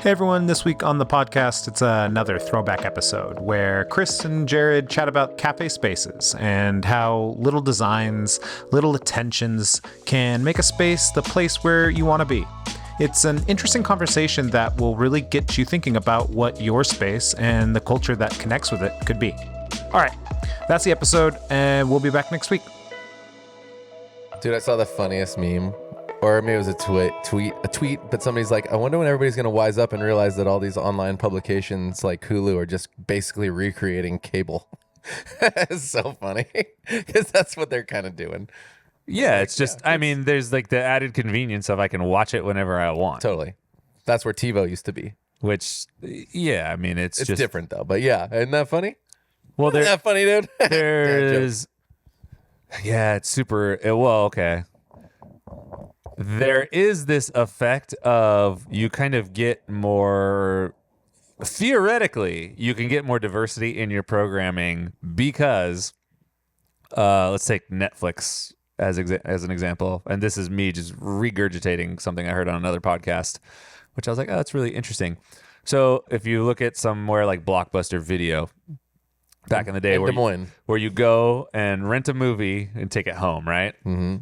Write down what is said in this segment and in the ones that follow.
Hey everyone, this week on the podcast, it's another throwback episode where Chris and Jared chat about cafe spaces and how little designs, little attentions can make a space the place where you want to be. It's an interesting conversation that will really get you thinking about what your space and the culture that connects with it could be. All right, that's the episode, and we'll be back next week. Dude, I saw the funniest meme. Or maybe it was a tweet, but somebody's like, I wonder when everybody's going to wise up and realize that all these online publications like Hulu are just basically recreating cable. It's so funny because that's what they're kind of doing. Yeah, it's just, I mean, there's like the added convenience of I can watch it whenever I want. Totally. That's where TiVo used to be. Which, yeah, I mean, it's just different though. But yeah, isn't that funny? Well, Isn't that funny, dude? There's, yeah, it's super, well, okay. There is this effect of you kind of get more, theoretically, you can get more diversity in your programming because, let's take Netflix as an example. And this is me just regurgitating something I heard on another podcast, which I was like, oh, that's really interesting. So if you look at somewhere like Blockbuster Video, back in the day, where you go and rent a movie and take it home, right? Mm-hmm.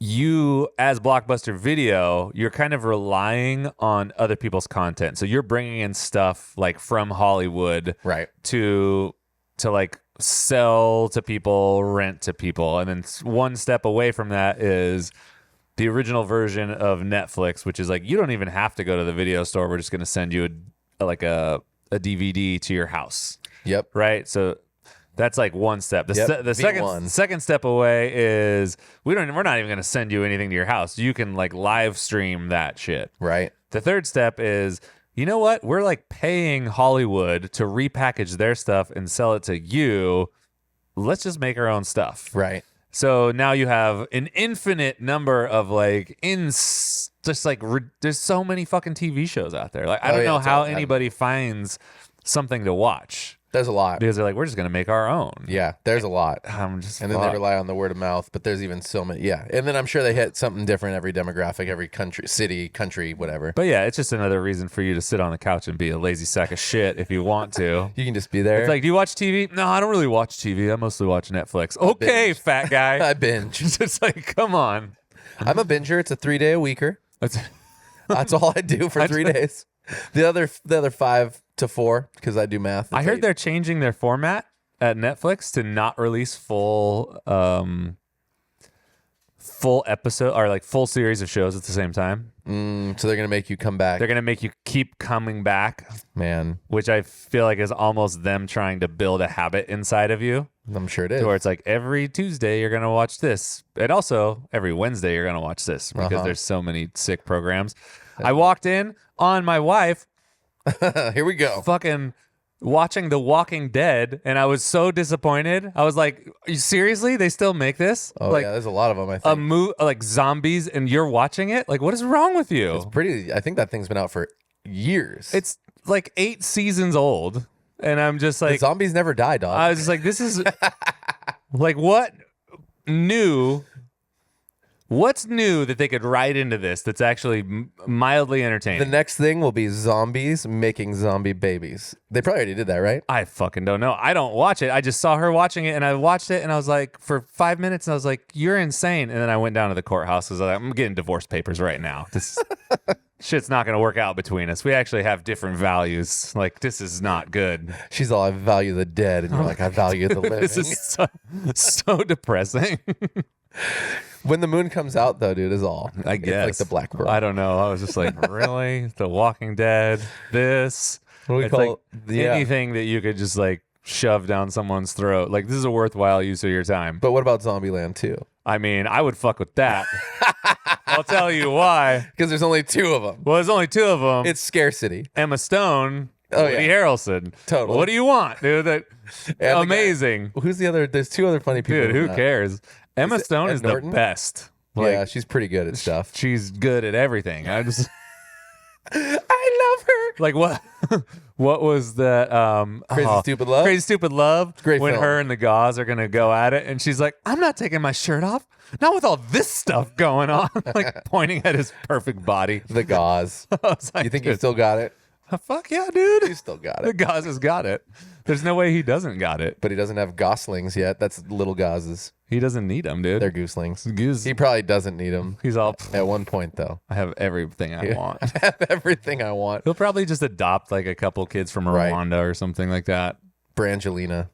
You, as Blockbuster Video, you're kind of relying on other people's content. So you're bringing in stuff like from Hollywood, right, to like sell to people, rent to people. And then one step away from that is the original version of Netflix, which is like, you don't even have to go to the video store. We're just going to send you a DVD to your house. Yep. Right. So that's like one step. The second step away is we're not even going to send you anything to your house. You can like live stream that shit. Right. The third step is, you know what? We're like paying Hollywood to repackage their stuff and sell it to you. Let's just make our own stuff. Right. So now you have an infinite number of like there's so many fucking TV shows out there. Like I don't know how anybody finds something to watch. There's a lot. Because they're like, we're just going to make our own. Yeah, there's a lot. And then they rely on the word of mouth, but there's even so many. Yeah. And then I'm sure they hit something different every demographic, every country, whatever. But yeah, it's just another reason for you to sit on the couch and be a lazy sack of shit if you want to. You can just be there. It's like, do you watch TV? No, I don't really watch TV. I mostly watch Netflix. Okay, fat guy. I binge. It's like, come on. I'm a binger. It's a 3-day-a-weeker. That's all I do for 3 days. The other 5 to 4 because I do math. I heard they're changing their format at Netflix to not release full episode or like full series of shows at the same time. So they're gonna make you come back. They're gonna make you keep coming back, man. Which I feel like is almost them trying to build a habit inside of you. I'm sure it is. Where it's like every Tuesday you're gonna watch this, and also every Wednesday you're gonna watch this because there's so many sick programs. I walked in on my wife. Here we go. Fucking watching The Walking Dead, and I was so disappointed. I was like, "Are you seriously? They still make this? Oh like, yeah, there's a lot of them. I think like zombies, and you're watching it. Like, what is wrong with you? It's pretty. I think that thing's been out for years. It's like 8 seasons old, and I'm just like, the zombies never die, dog. I was just like, this is like what new. What's new that they could write into this that's actually mildly entertaining? The next thing will be zombies making zombie babies. They probably already did that, right? I fucking don't know. I don't watch it. I just saw her watching it, and I watched it, and I was like, for 5 minutes, and I was like, you're insane. And then I went down to the courthouse. I was like, I'm getting divorce papers right now. This shit's not going to work out between us. We actually have different values. Like, this is not good. She's all, I value the dead. And you're like, I value the living. This is so depressing. When the moon comes out, though, dude, is all. I guess. It's like the Black Pearl. I don't know. I was just like, really? The Walking Dead? This? What do we call anything that you could just like shove down someone's throat. Like, this is a worthwhile use of your time. But what about Zombieland 2? I mean, I would fuck with that. I'll tell you why. Because there's only 2 of them. Well, there's only 2 of them. It's scarcity. Emma Stone. Woody Harrelson. Totally. What do you want, dude? Amazing. Who's the other? There's 2 other funny people. Dude, who cares? Emma Stone is the best. Like, yeah, she's pretty good at stuff. She's good at everything. I love her. Like, what? What was that? Crazy Stupid Love? Crazy Stupid Love. Great when film. her and the gauze are gonna go at it, and she's like, "I'm not taking my shirt off, not with all this stuff going on." Like pointing at his perfect body. The gauze. I was like, You think you dude, still got it? fuck yeah, dude. You still got The it. gauze has got it. There's no way he doesn't got it. But he doesn't have goslings yet. That's little gauzes. He doesn't need them, dude. They're gooselings. Goose. He probably doesn't need them. He's all. At one point, though. I have everything I want. I have everything I want. He'll probably just adopt like a couple kids from Right. Rwanda or something like that. Brangelina.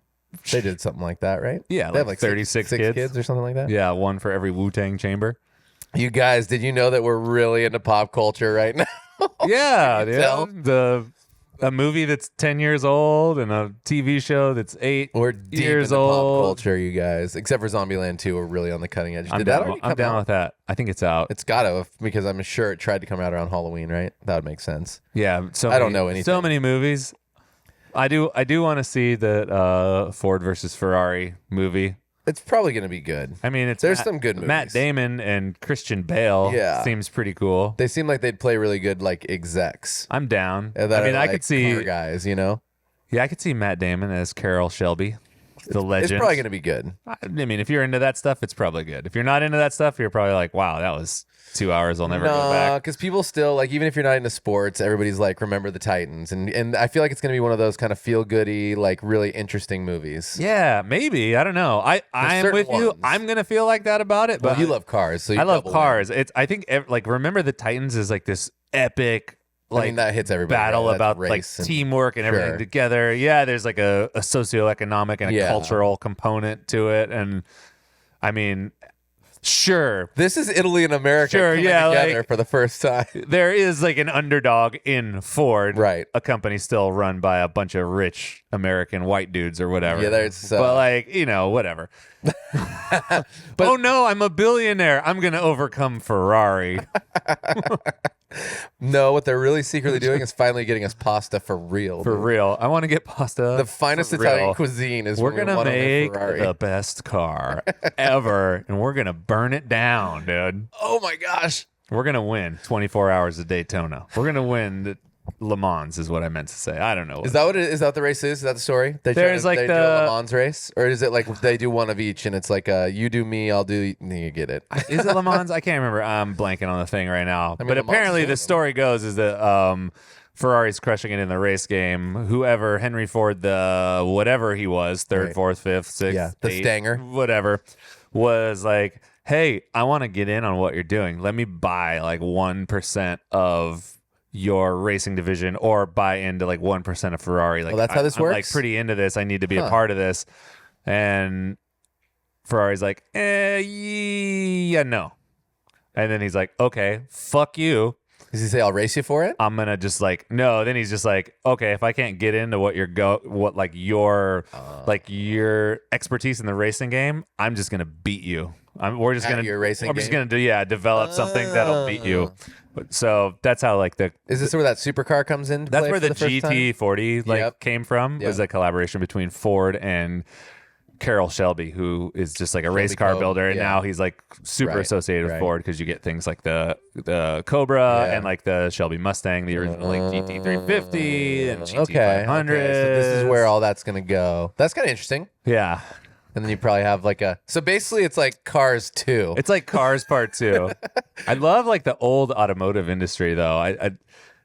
They did something like that, right? Yeah, They have like six- 36 six kids or something like that. Yeah, one for every Wu-Tang chamber. You guys, did you know that we're really into pop culture right now? Yeah, you dude. tell? A movie that's 10 years old and a TV show that's 8 We're deep years into old. pop culture, you guys. Except for Zombieland 2, we're really on the cutting edge. I'm Did that down, already I'm come down out? with that. I think it's out. It's got to, because I'm sure it tried to come out around Halloween, right? That would make sense. Yeah, so I don't know So anything. many movies. I do want to see that Ford versus Ferrari movie. It's probably going to be good. I mean, it's There's some good Matt movies. Damon and Christian Bale. Yeah. Seems pretty cool. They seem like they'd play really good, like, execs. I'm down. That I mean, are, I like, could see. car guys, you know? Yeah, I could see Matt Damon as Carol Shelby, the legend. It's probably going to be good. I mean, if you're into that stuff, it's probably good. If you're not into that stuff, you're probably like, wow, that was 2 hours. I'll never go No, back. because people still, like, even if you're not into sports, everybody's like, remember the Titans. And I feel like it's going to be one of those kind of feel-goody, like, really interesting movies. Yeah, maybe. I don't know. I'm certain with you. ones. I'm gonna feel like that about it. Well, But you love cars, so you I love double cars. It's. I think like Remember the Titans is like this epic. win. Like I mean, that hits everybody. battle right? That's about like race and- teamwork and everything Sure. together. Yeah, there's like a socioeconomic and a Yeah. cultural component to it, and I mean, sure, This is Italy and America Sure, coming yeah, together like- for the first time. there is like an underdog in Ford, Right. A company still run by a bunch of rich American white dudes or whatever. Yeah, there's, but like whatever. Oh no, I'm a billionaire. I'm gonna overcome Ferrari. No, what they're really secretly doing is finally getting us pasta for real. For dude. real. I want to get pasta. The finest for Italian real. cuisine is We're when we gonna want on their make Ferrari. the best car ever, and we're gonna burn it down, dude. Oh my gosh. We're gonna win 24 hours of Daytona. We're gonna win the Le Mans, is what I meant to say. I don't know. Is that what it is? Is that what the race is? Is that the story? They There's like they do the- a Le Mans race, or is it like they do one of each, and it's like you do me, I'll do. You get it. Is it Le Mans? I can't remember. I'm blanking on the thing right now. mean, but Le Mans apparently, is the one of them. story goes is that Ferrari's crushing it in the race game. Whoever Henry Ford, the whatever he was, third, Right. fourth, fifth, sixth, Yeah, the eighth, Stanger. whatever, was like, hey, I want to get in on what you're doing. Let me buy like 1% of your racing division, or buy into like 1% of Ferrari. Like, that's how this I'm like works? pretty into this. I need to be a Huh. part of this. And Ferrari's like, yeah, no. And then he's like, okay, fuck you. Does he say I'll race you for it? I'm gonna just like no. Then he's just like, okay, if I can't get into what your expertise in the racing game, I'm just gonna beat you. We're just At gonna your racing I'm just game? gonna develop something that'll beat you. So that's how like Is this where that supercar comes in? that's where the GT40 like Yep. came from. It was Yep. a collaboration between Ford and Carroll Shelby, who is just like a race car Cope, builder, and yeah. now he's like super Right, associated with right. Ford because you get things like the Cobra Yeah. and like the Shelby Mustang, the original like GT350 and GT500. Okay, so this is where all that's gonna go. That's kind of interesting. Yeah, And then you probably have like so basically it's like Cars 2. it's like Cars Part 2. I love like the old automotive industry though.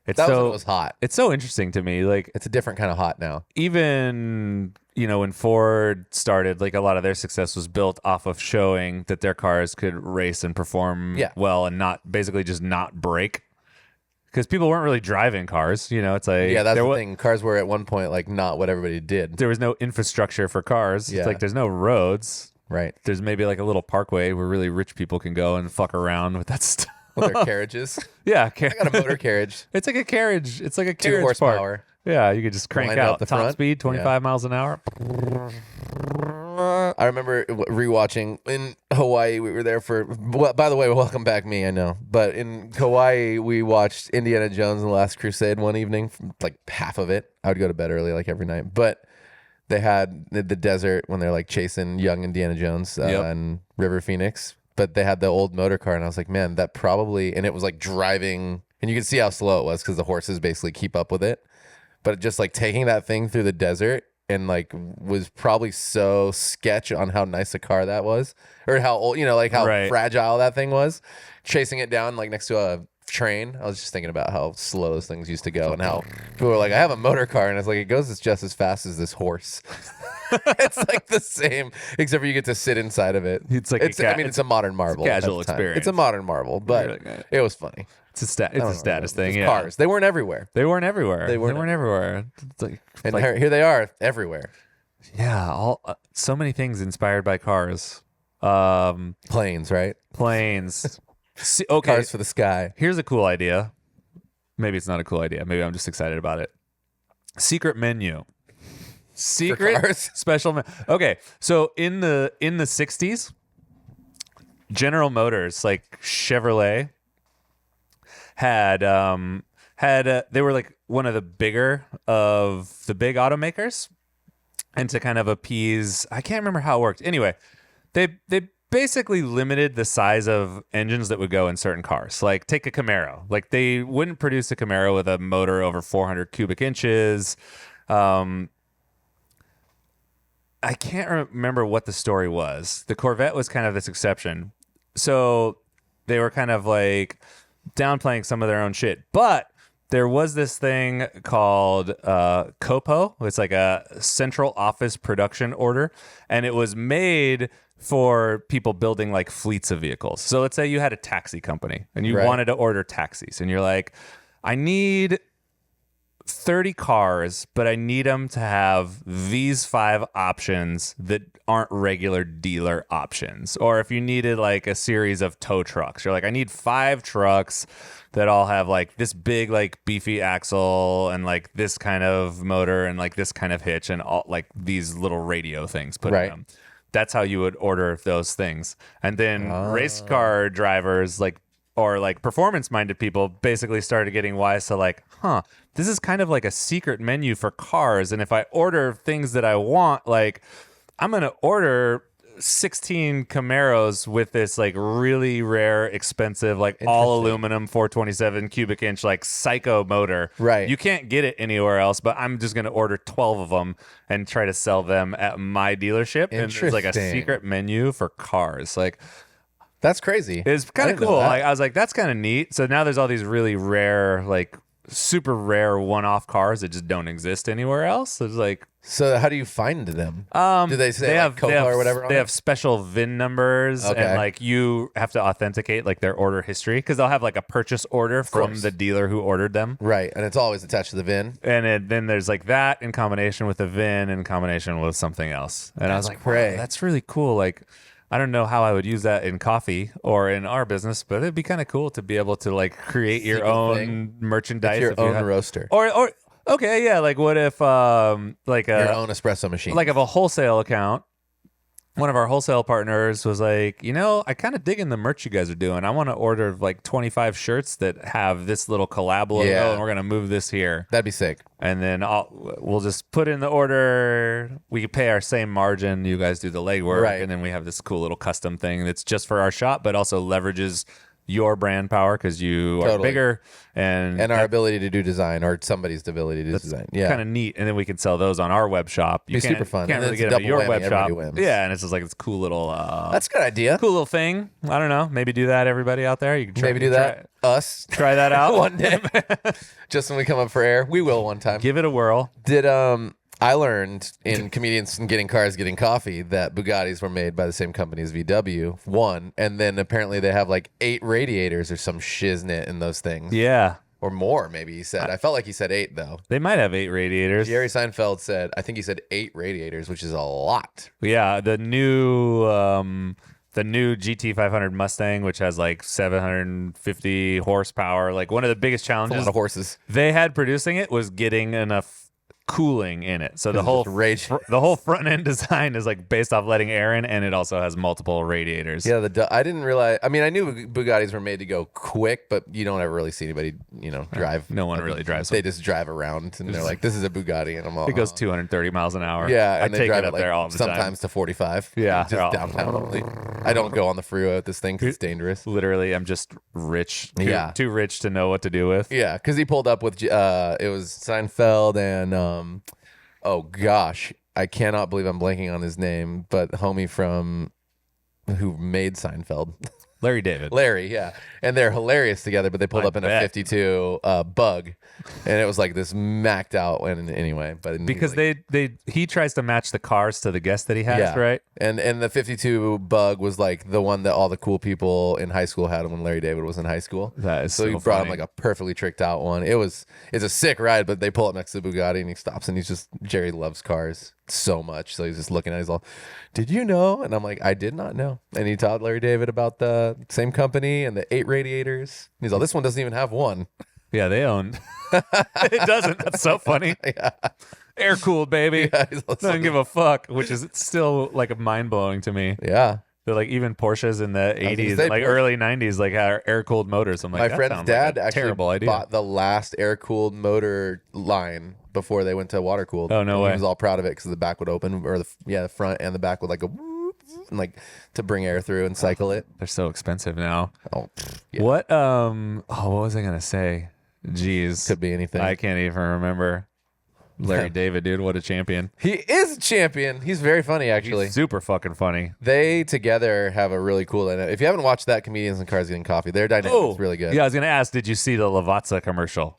It's that was when so it was hot. it's so interesting to me. Like It's a different kind of hot now. even when Ford started, like a lot of their success was built off of showing that their cars could race and perform Yeah. well and not basically just not break, because people weren't really driving cars. It's like Yeah, that's there the wa- thing. Cars were at one point like not what everybody did. there was no infrastructure for cars. Yeah. It's like there's no roads. Right. There's maybe like a little parkway where really rich people can go and fuck around with that stuff. With their carriages. Yeah, I got a motor carriage. it's like a carriage. It's like a 2 carriage horsepower. park. Yeah, you could just crank Wind up out the top front. speed, 25 miles an hour. I remember rewatching in Hawaii. We were there for. Well, by the way, welcome back, me. I know, but in Hawaii, we watched Indiana Jones and the Last Crusade one evening, like half of it. I would go to bed early, like every night. But they had the desert when they're like chasing young Indiana Jones Yep. and River Phoenix. But they had the old motor car, and I was like, man, that probably. And it was like driving, and you could see how slow it was because the horses basically keep up with it. but just like taking that thing through the desert and like was probably so sketch on how nice a car that was, or how old, like how Right. fragile that thing was. Chasing it down like next to a train, I was just thinking about how slow those things used to go and how people were like, I have a motor car, and it's like it goes just as fast as this horse. It's like the same, except for you get to sit inside of it. It's like it's a modern marvel. at casual the time. experience. It's a modern marvel, but You're like, it was funny. It's a status thing. It's Yeah. Cars, they weren't everywhere, They weren't everywhere. They weren't everywhere. It's like, and here they are everywhere. yeah, all so many things inspired by cars. Planes, right? Planes. Okay, Cars for the sky. here's a cool idea. Maybe it's not a cool idea. Maybe I'm just excited about it. Secret menu. Secret cars? special. Okay, so in the 60s, General Motors, like Chevrolet, had they were like one of the bigger of the big automakers, and to kind of appease, I can't remember how it worked. Anyway, they basically limited the size of engines that would go in certain cars. Like take a Camaro. Like they wouldn't produce a Camaro with a motor over 400 cubic inches. I can't remember what the story was. The Corvette was kind of this exception. So they were kind of like downplaying some of their own shit. But there was this thing called COPO. It's like a central office production order. And it was made for people building like fleets of vehicles. So let's say you had a taxi company and you Right. wanted to order taxis. And you're like, I need 30 cars, but I need them to have these 5 options that aren't regular dealer options. Or if you needed like a series of tow trucks, you're like, I need 5 trucks that all have like this big, like beefy axle and like this kind of motor and like this kind of hitch and all like these little radio things put Right. in them. That's how you would order those things. And then race car drivers or like performance minded people basically started getting wise to like, this is kind of like a secret menu for cars. And if I order things that I want, like I'm going to order 16 Camaros with this like really rare, expensive, like all aluminum 427 cubic inch, like psycho motor. Right. You can't get it anywhere else, but I'm just going to order 12 of them and try to sell them at my dealership. And it's like a Interesting. secret menu for cars. Like, That's crazy. it's I kind of didn't know cool. that. Like I was like, that's kind of neat. So now there's all these really rare, like super rare one-off cars that just don't exist anywhere else. So it's like, So how do you find them? Do they say like Copa or whatever on They it? have special VIN numbers, Okay. and like you have to authenticate like their order history because they'll have like a purchase order from course. the dealer who ordered them. Right, and it's always attached to the VIN. And then there's like that in combination with the VIN in combination with something else. And I was like, cray. wow, that's really cool. Like, I don't know how I would use that in coffee or in our business, but it'd be kind of cool to be able to like create your Secret own thing. merchandise. Your if you own have- roaster. Or okay, yeah. Like, what if like Your a own espresso machine. like if a wholesale account, one of our wholesale partners was like, I kind of digging the merch you guys are doing. I want to order like 25 shirts that have this little collab logo, Yeah. and we're gonna move this here. That'd be sick. And then we'll just put in the order. We can pay our same margin. You guys do the legwork. Right. And then we have this cool little custom thing that's just for our shop, but also leverages your brand power because you are Totally. bigger. And And our ability to do design, or somebody's ability to do design. Yeah. kind of neat. And then we can sell those on our web shop. You Be super fun. Can't And really it's a get them at your double web whammy, shop. everybody wins. Yeah. And it's just like this cool little, That's a good idea. cool little thing. I don't know. Maybe do that, everybody out there. You can try, Maybe do that. Us. Try that out one day. Just when we come up for air. We will one time. Give it a whirl. Did I learned in Comedians and Getting Cars, Getting Coffee that Bugattis were made by the same company as VW, one, and then apparently they have like 8 radiators or some shiznit in those things. Yeah. Or more, maybe he said. I felt like he said 8 though. They might have 8 radiators. Jerry Seinfeld said, I think he said 8 radiators, which is a lot. Yeah, the new GT 500 Mustang, which has like 750 horsepower, like one of the biggest A challenges lot of horses. they had producing it was getting enough cooling in it. So the It's whole just rage. the whole front end design is like based off letting air in, and it also has multiple radiators. Yeah, I didn't realize. I mean, I knew Bugattis were made to go quick, but you don't ever really see anybody, drive. No one really drives They one. just drive around, and they're like, "This is a Bugatti," and I'm all. It goes 230 miles an hour. Yeah, I and they take drive it up like there all the time. sometimes to 45. Yeah, just they're all- downtown only. I don't go on the freeway with this thing because it's dangerous. Literally, I'm just rich. Yeah. Too rich to know what to do with. Yeah, because he pulled up with it was Seinfeld and oh gosh, I cannot believe I'm blanking on his name, but homie from who made Seinfeld. Larry David. Larry, yeah. And they're hilarious together, but they pulled I up in a bet. 52 Bug. And it was like this macked out one anyway. But Because like, he tries to match the cars to the guests that he has, yeah. right? And the 52 Bug was like the one that all the cool people in high school had when Larry David was in high school. That is so so he brought him funny. like a perfectly tricked out one. It's a sick ride, but they pull up next to the Bugatti and he stops and Jerry loves cars so much. So he's just looking at it, he's all, did you know? And I'm like, I did not know. And he taught Larry David about the same company and the 8 radiators. He's all, this one doesn't even have one. Yeah, they own. It doesn't. That's so funny. Yeah. Air cooled, baby. Yeah, he's all, Doesn't give a fuck, which is still like mind blowing to me. yeah. They're like even Porsches in the gonna 80s, say, and like Porsche- early 90s, like had air cooled motors. I'm like, My that friend's sounds dad like a actually terrible idea. bought the last air-cooled motor line before they went to water-cooled. Oh, no And way. He was all proud of it because the back would open, or the front and the back would like go, whoop, and like to bring air through and cycle it. They're so expensive now. Oh, yeah. What? What was I gonna say? Jeez, Could be anything. I can't even remember. Larry David, dude, what a champion! He is a champion. He's very funny, actually. He's super fucking funny. They together have a really cool dynamic. If you haven't watched that, Comedians in Cars Getting Coffee, their dynamic is really good. Yeah, I was gonna ask, did you see the Lavazza commercial?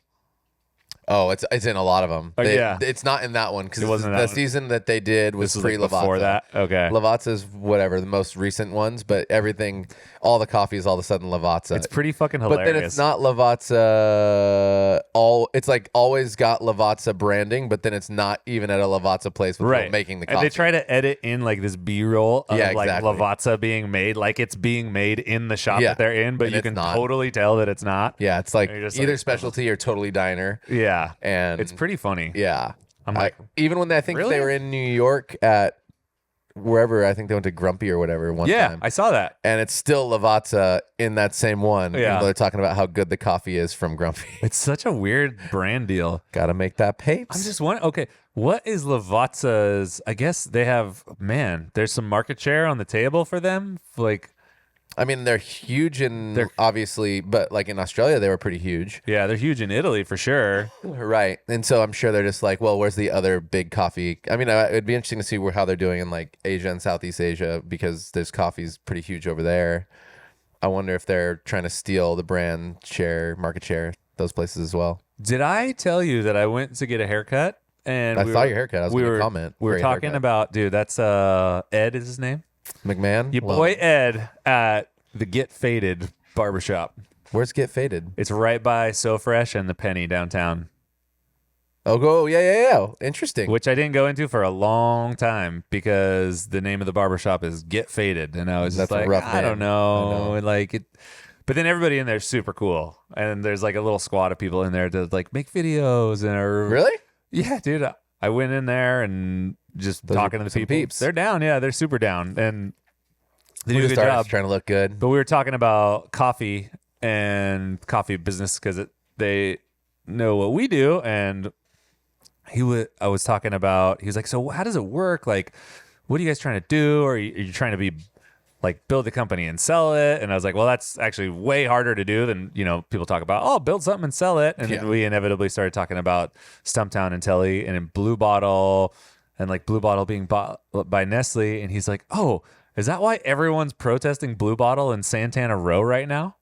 Oh, it's in a lot of them. Oh, yeah. It's not in that one because It wasn't the that one. season that they did was This was like pre-Lavazza. before that. Okay, Lavazza's whatever, the most recent ones, but everything, all the coffee is all of a sudden Lavazza. it's pretty fucking but hilarious. then it's not Lavazza. It's like always got Lavazza branding, but then it's not even at a Lavazza place with people making the coffee. And they try to edit in like this B-roll of Yeah, like exactly. Lavazza being made, like it's being made in the shop Yeah, that they're in, but and you it's can not. totally tell that it's not. Yeah, it's like And you're just either like, specialty or totally diner, Yeah, and it's pretty funny. Yeah, I'm like, even when I think really? they were in New York at wherever, I think they went to Grumpy or whatever one yeah, time. I saw that. And it's still Lavazza in that same one. Yeah. Even though they're talking about how good the coffee is from Grumpy. It's such a weird brand deal. Gotta make that papes. I'm just wondering, okay, what is Lavazza's? I guess they have, man, there's some market share on the table for them. Like, I mean, they're huge obviously, but like in Australia, they were pretty huge. yeah, they're huge in Italy for sure. Right. And so I'm sure they're just like, well, where's the other big coffee? I mean, it'd be interesting to see how they're doing in like Asia and Southeast Asia because there's coffee's pretty huge over there. I wonder if they're trying to steal the brand share, market share, those places as well. Did I tell you that I went to get a haircut? And I saw your haircut. I was going to comment. We were Great talking haircut. about, dude, that's Ed is his name. McMahon? Your Well, boy Ed at the Get Faded barbershop. Where's Get Faded? It's right by So Fresh and the Penny downtown, Oh, go. Yeah. Interesting. which I didn't go into for a long time because the name of the barbershop is Get Faded. And I was just That's a like, rough I don't name. know. I know. And like it, but then everybody in there is super cool. And there's like a little squad of people in there to like make videos and are Really? Yeah, dude. I went in there and just Those are talking to the some people. peeps. They're down. Yeah, they're super down. And they do a We're good just job. artists trying to look good. But we were talking about coffee and coffee business because they know what we do. And I was talking about, he was like, so how does it work? Like, what are you guys trying to do? Or are you trying to be like build the company and sell it? And I was like, well, that's actually way harder to do than, people talk about, oh, build something and sell it. And Yeah. then we inevitably started talking about Stumptown and Telly and in Blue Bottle and like Blue Bottle being bought by Nestle. And he's like, oh, is that why everyone's protesting Blue Bottle in Santana Row right now?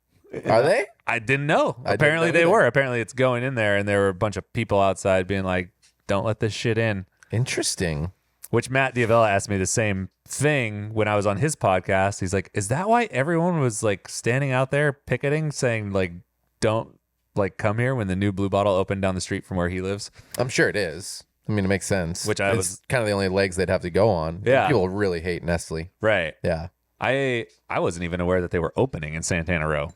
Are they? I didn't know. I didn't Apparently know they either. were. Apparently it's going in there and there were a bunch of people outside being like, don't let this shit in. Interesting. Which Matt Diavella asked me the same thing when I was on his podcast. He's like, is that why everyone was like standing out there picketing saying like, don't like come here when the new Blue Bottle opened down the street from where he lives? I'm sure it is. I mean, it makes sense. Which It's kind of the only legs they'd have to go on. Yeah. People really hate Nestle. Right. Yeah. I wasn't even aware that they were opening in Santana Row.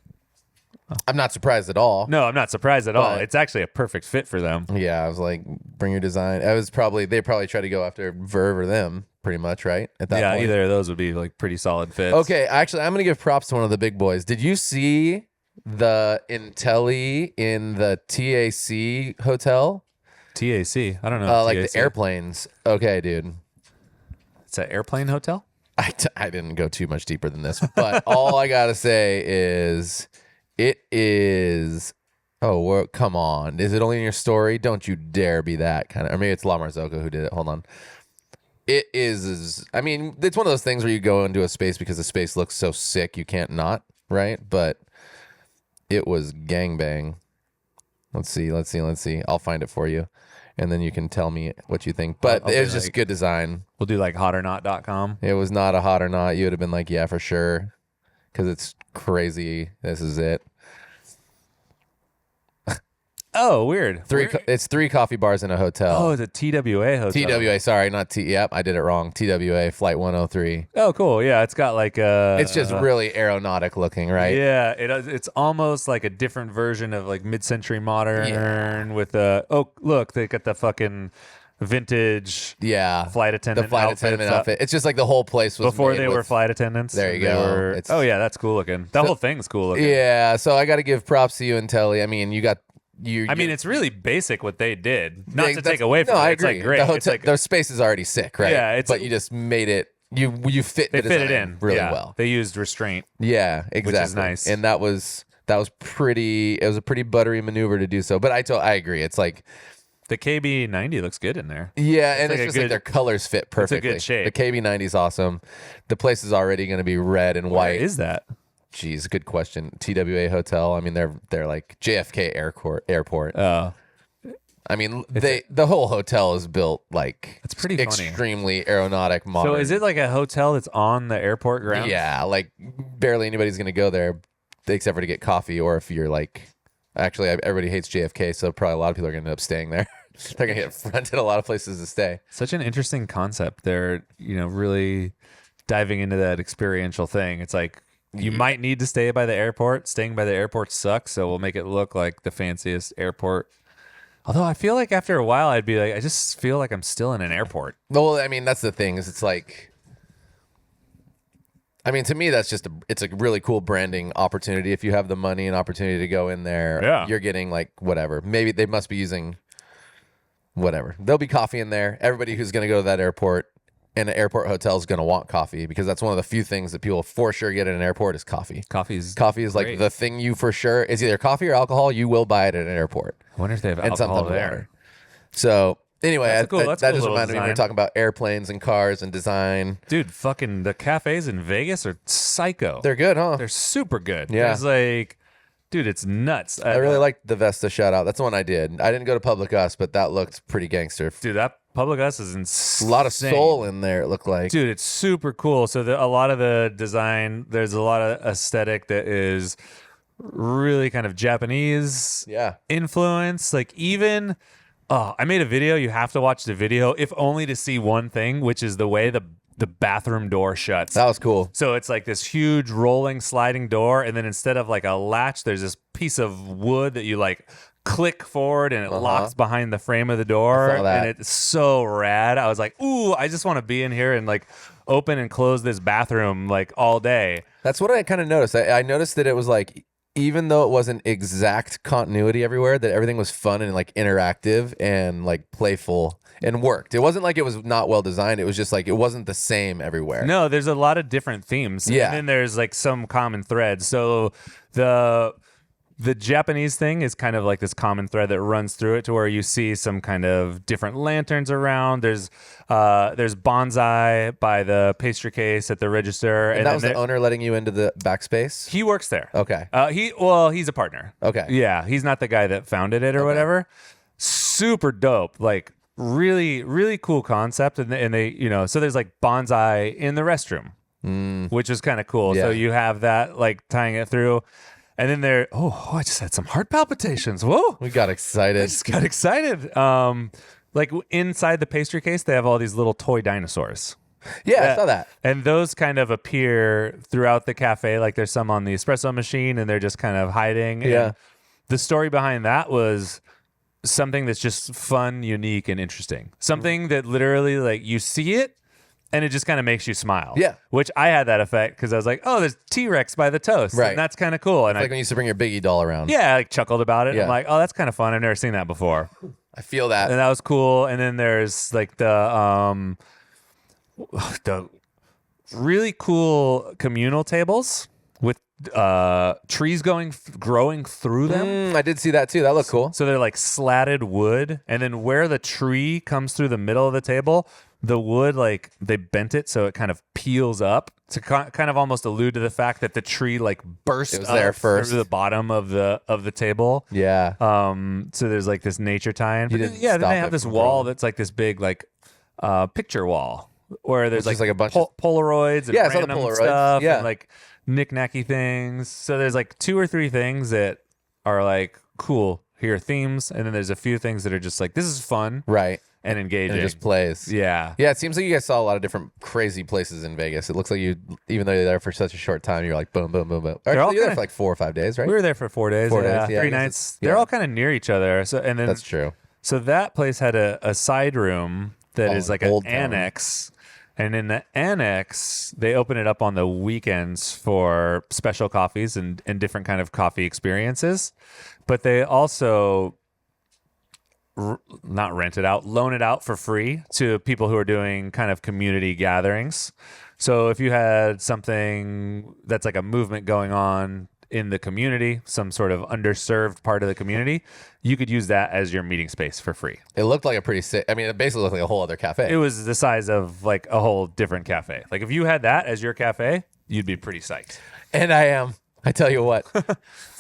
I'm not surprised at all. No, I'm not surprised at all. But- It's actually a perfect fit for them. Yeah, I was like, bring your design. They probably try to go after Verve or them, pretty much, right? At that Yeah, point. either of those would be like pretty solid fits. Okay, actually, I'm gonna give props to one of the big boys. Did you see the Intelli in the TAC hotel? TAC. I don't know. Like TAC. the airplanes. Okay, dude. It's an airplane hotel? I didn't go too much deeper than this, but all I gotta say is It is. Oh, come on. Is it only in your story? Don't you dare be that kind of. Or maybe it's La Marzocco who did it. Hold on. It is. I mean, it's one of those things where you go into a space because the space looks so sick you can't not, right? But it was gangbang. Let's see. I'll find it for you. And then you can tell me what you think. But I'll it be was just like- good design. We'll do like hotornot.com. It was not a hot or not. You would have been like, yeah, for sure. Because it's crazy. This is it. Oh, weird. It's 3 coffee bars in a hotel. Oh, it's a TWA hotel. TWA, sorry, not T. Yep, I did it wrong. TWA, Flight 103. Oh, cool. Yeah, it's got like a. It's just really aeronautic looking, right? Yeah, it's almost like a different version of like mid-century modern with a. Oh, look, they got the fucking vintage Yeah. flight attendant. The flight attendant outfit. It's just like the whole place was Before made they were with- flight attendants. There you they go. were- It's- oh yeah, that's cool looking. The whole thing's cool looking. Yeah, so I got to give props to you and Telly. I mean, you got you. I mean, it's really basic what they did. Not to that's- take away from no, it. I It's agree. like great. The hotel, It's like their space is already sick, right? Yeah, but you just made it. You fit. they the fit it design in really yeah. well. They used restraint. Yeah, exactly. is nice. And that was pretty. It was a pretty buttery maneuver to do so. But I agree. It's like. The KB90 looks good in there. Yeah, and like it's a just good- like their colors fit perfectly. good shape. The KB90 is awesome. The place is already going to be red and white. Where is that? Jeez, good question. TWA Hotel. I mean, they're like JFK Airport. Oh, I mean, the whole hotel is built like That's pretty funny. extremely aeronautic, modern. so is it like a hotel that's on the airport grounds? Yeah, like barely anybody's going to go there except for to get coffee, or if you're like. Actually, everybody hates JFK, so probably a lot of people are going to end up staying there. They're going to get fronted a lot of places to stay. Such an interesting concept. They're, really diving into that experiential thing. It's like you might need to stay by the airport. Staying by the airport sucks, so we'll make it look like the fanciest airport. Although I feel like after a while, I'd be like, I just feel like I'm still in an airport. Well, I mean, that's the thing is it's like, I mean, to me, that's just it's a really cool branding opportunity. If you have the money and opportunity to go in there, Yeah. you're getting like whatever. Maybe they must be using whatever. There'll be coffee in there. Everybody who's going to go to that airport and an airport hotel is going to want coffee because that's one of the few things that people for sure get at an airport is coffee. Coffee is Like great. the thing you for sure is either coffee or alcohol. You will buy it at an airport I wonder if they have and alcohol something there. water. So anyway, That's cool that just little reminded me we were design. talking about airplanes and cars and design. Dude, fucking the cafes in Vegas are psycho. They're good, huh? They're super good. Yeah. There's like, dude, it's nuts. I really liked the Vesta shout out. That's the one I did. I didn't go to Public Us, but that looked pretty gangster. Dude, that Public Us is A insane. lot of soul in there, it looked like. Dude, it's super cool. So a lot of the design, there's a lot of aesthetic that is really kind of Japanese Yeah. influence. Like even, I made a video. You have to watch the video, if only to see one thing, which is the way the bathroom door shuts. That was cool. So it's like this huge rolling sliding door, and then instead of like a latch, there's this piece of wood that you like click forward and it locks behind the frame of the door. I saw that. And it's so rad. I was like, ooh, I just want to be in here and like open and close this bathroom like all day. That's what I kind of noticed. I noticed that it was like, even though it wasn't exact continuity everywhere, that everything was fun and like interactive and like playful and worked. It wasn't like it was not well designed. It was just like it wasn't the same everywhere. No, there's a lot of different themes. Yeah. And then there's like some common threads. So the Japanese thing is kind of like this common thread that runs through it to where you see some kind of different lanterns around. There's bonsai by the pastry case at the register. And that then was the owner letting you into the backspace? he works there. Okay. He's a partner. Okay. Yeah, he's not the guy that founded it or whatever. Super dope. Like really, really cool concept. And they so there's like bonsai in the restroom, which is kind of cool. So Yeah. you have that like tying it through. And then I just had some heart palpitations. Whoa. We got I excited. just got excited. Like inside the pastry case, they have all these little toy dinosaurs. Yeah, I saw that. And those kind of appear throughout the cafe. Like there's some on the espresso machine and they're just kind of hiding. Yeah. And the story behind that was something that's just fun, unique, and interesting. Something that literally like you see it and it just kind of makes you smile. Yeah. Which I had that effect because I was like, oh, there's T-Rex by the toast. Right. And that's kind of cool. And Like when you used to bring your Biggie doll around. I like chuckled about it. Yeah. I'm like, oh, that's kind of fun. I've never seen that before. I feel that. And that was cool. And then there's like the really cool communal tables with trees growing through them. I did see that too. That looked cool. So they're like slatted wood, and then where the tree comes through the middle of the table, the wood, like they bent it so it kind of peels up to kind of almost allude to the fact that the tree like burst It was there up first. through the bottom of the table. Yeah. So there's like this nature tie-in. You But didn't yeah, then stop they it have this from wall growing. that's like this big like picture wall where there's Which is like a bunch of- Polaroids and Yeah, I saw the random Polaroids. stuff Yeah. and like knick-knacky things. So there's like 2 or 3 things that are like cool. Here are themes, and then there's a few things that are just like this is fun Right. and engaging. And it just plays. Yeah. Yeah, it seems like you guys saw a lot of different crazy places in Vegas. It looks like you, even though you're there for such a short time, you're like boom, boom, boom, boom. They're all Actually, you're there kinda- for like 4 or 5 days, right? We were there for 4 days. 4 days, Yeah, yeah, I 3 guess nights. it's- They're yeah. all kind of near each other. So and then That's true. So that place had a side room that is like an Old Town. annex. And in the annex, they open it up on the weekends for special coffees and different kind of coffee experiences. But they also not rent it out, loan it out for free to people who are doing kind of community gatherings. So if you had something that's like a movement going on in the community, some sort of underserved part of the community, you could use that as your meeting space for free. It looked like a pretty sick. I mean, it basically looked like a whole other cafe. It was the size of like a whole different cafe. Like if you had that as your cafe, you'd be pretty psyched. And I am. I tell you what,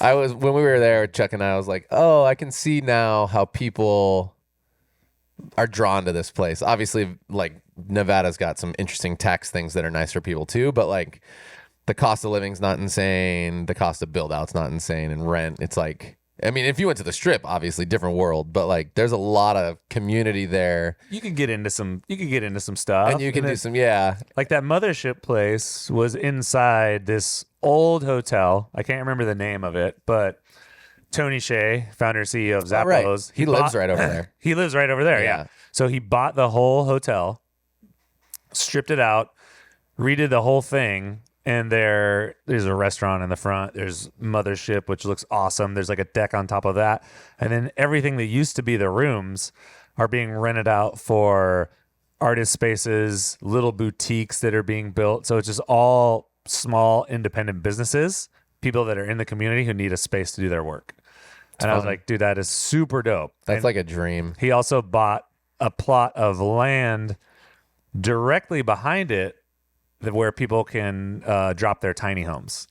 I was when we were there, Chuck and I was like, oh, I can see now how people are drawn to this place. Obviously, like Nevada's got some interesting tax things that are nice for people too, but like the cost of living's not insane. The cost of build out's not insane, and rent. It's like, I mean, if you went to the Strip, obviously different world, but like there's a lot of community there, You could get into some stuff. and you can then- do some, yeah. like that mothership place was inside this old hotel. I can't remember the name of it, but Tony Shea, founder and CEO of Oh, right. Zappos, He lives right over there. He lives right over there. Yeah. Yeah. So he bought the whole hotel, stripped it out, redid the whole thing. And there's a restaurant in the front. There's Mothership, which looks awesome. There's like a deck on top of that. And then everything that used to be the rooms are being rented out for artist spaces, little boutiques that are being built. So it's just all small independent businesses, people that are in the community who need a space to do their work. And I was fun. like, dude, that is super dope. That's And like a dream. he also bought a plot of land directly behind it where people can drop their tiny homes.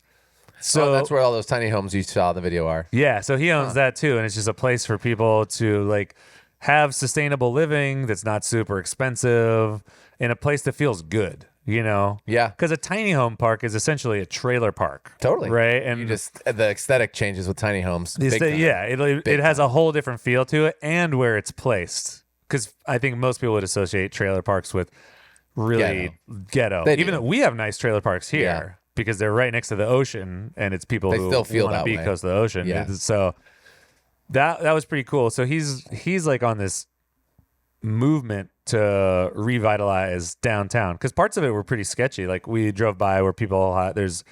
So So that's where all those tiny homes you saw in the video are. yeah, so he owns that too, and it's just a place for people to like have sustainable living that's not super expensive in a place that feels good, you know? Yeah. Because a tiny home park is essentially a trailer park. Totally. Right? And You just the aesthetic changes with tiny homes. the big sta- time. yeah, it has a whole different feel to it and where it's placed. Because I think most people would associate trailer parks with really ghetto. They Even do. though we have nice trailer parks here Yeah. because they're right next to the ocean and it's people They who still feel want to that be way. close to the ocean. Yeah. So that was pretty cool. So he's like on this movement to revitalize downtown because parts of it were pretty sketchy. Like we drove by where people there's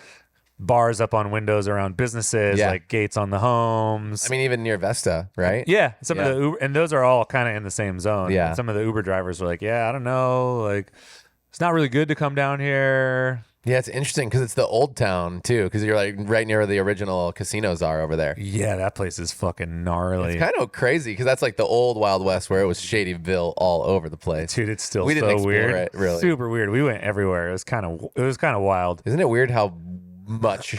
bars up on windows around businesses, Yeah. like gates on the homes. I mean, even near Vesta, right? Yeah, some Yeah. of the Uber, and those are all kind of in the same zone. Yeah. And some of the Uber drivers were like, "Yeah, I don't know, like it's not really good to come down here." Yeah, it's interesting because it's the old town too, because you're like right near where the original casinos are over there. Yeah, that place is fucking gnarly, It's kind of crazy because that's like the old Wild West where it was Shadyville all over the place. dude. It's still We didn't so explore weird, it, really. super weird. We went everywhere. It was kind of wild. Isn't it weird how much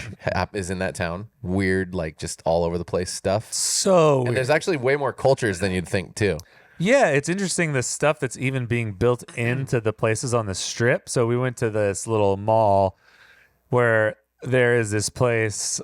is in that town? Weird, like just all over the place stuff. So And weird. there's actually way more cultures than you'd think too. Yeah, it's interesting the stuff that's even being built into the places on the strip. So we went to this little mall where there is this place,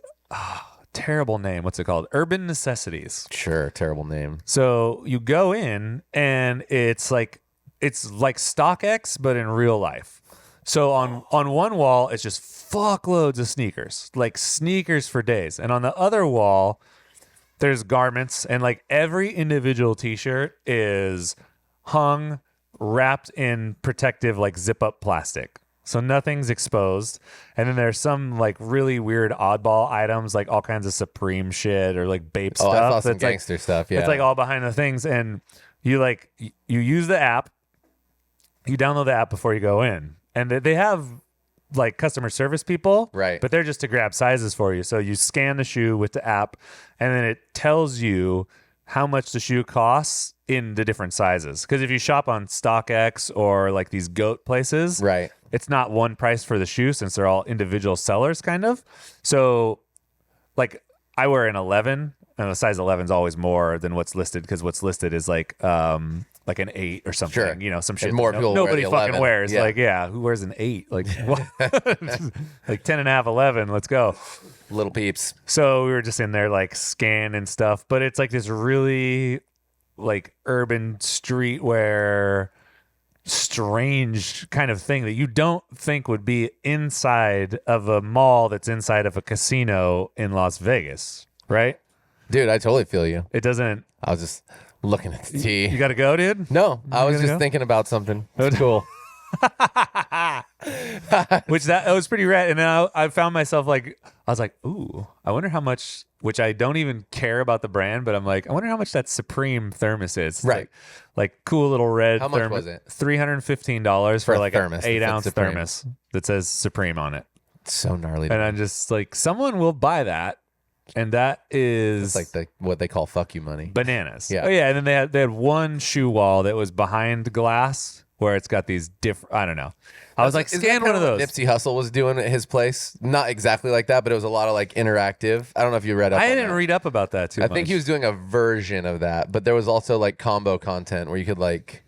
terrible name. What's it called? Urban Necessities. Sure, terrible name. So you go in and it's like StockX, but in real life. So on one wall, it's just fuckloads of sneakers, like sneakers for days. And on the other wall, there's garments, and like every individual t-shirt is hung, wrapped in protective like zip up plastic. So nothing's exposed. And then there's some like really weird oddball items, like all kinds of Supreme shit or like Bape Oh, stuff. I saw some that's, like, gangster stuff. Yeah, it's like all behind the things, and you use the app. You download the app before you go in, and they have like customer service people, Right. but they're just to grab sizes for you. So you scan the shoe with the app, and then it tells you how much the shoe costs in the different sizes. Because if you shop on StockX or like these goat places, Right. it's not one price for the shoe since they're all individual sellers, kind of. So, like, I wear an 11, and the size 11 is always more than what's listed because what's listed is like an 8 or something. Sure. You know, some shit And more that people wear nobody the fucking 11. wears. Yeah. Like, yeah, who wears an 8? Like, what? Like 10 and a half, 11. Let's go. Little peeps. So we were just in there like scanning stuff, but it's like this really like urban streetwear strange kind of thing that you don't think would be inside of a mall that's inside of a casino in Las Vegas, right? Dude, I totally feel you. It doesn't. I was just looking at the tea. You got to go, dude. No, I was gotta just go? thinking about something. It's cool. Which that was pretty rad. And then I found myself like, I was like, ooh, I wonder how much, which I don't even care about the brand, but I'm like, I wonder how much that Supreme thermos is. It's Right. Like cool little red How much thermos. was it? $315 for a like thermos an that 8-ounce says Supreme. thermos that says Supreme on it. So gnarly. And I'm just like, someone will buy that. And that is It's like what they call fuck you money. bananas. Yeah. Oh yeah. And then they had one shoe wall that was behind glass where it's got these different, I don't know. I was like, Isn't scan that one of kinda what those. Nipsey Hussle was doing at his place. Not exactly like that, but it was a lot of like interactive. I don't know if you read up I on didn't that. read up about that too I much. think he was doing a version of that, but there was also like combo content where you could like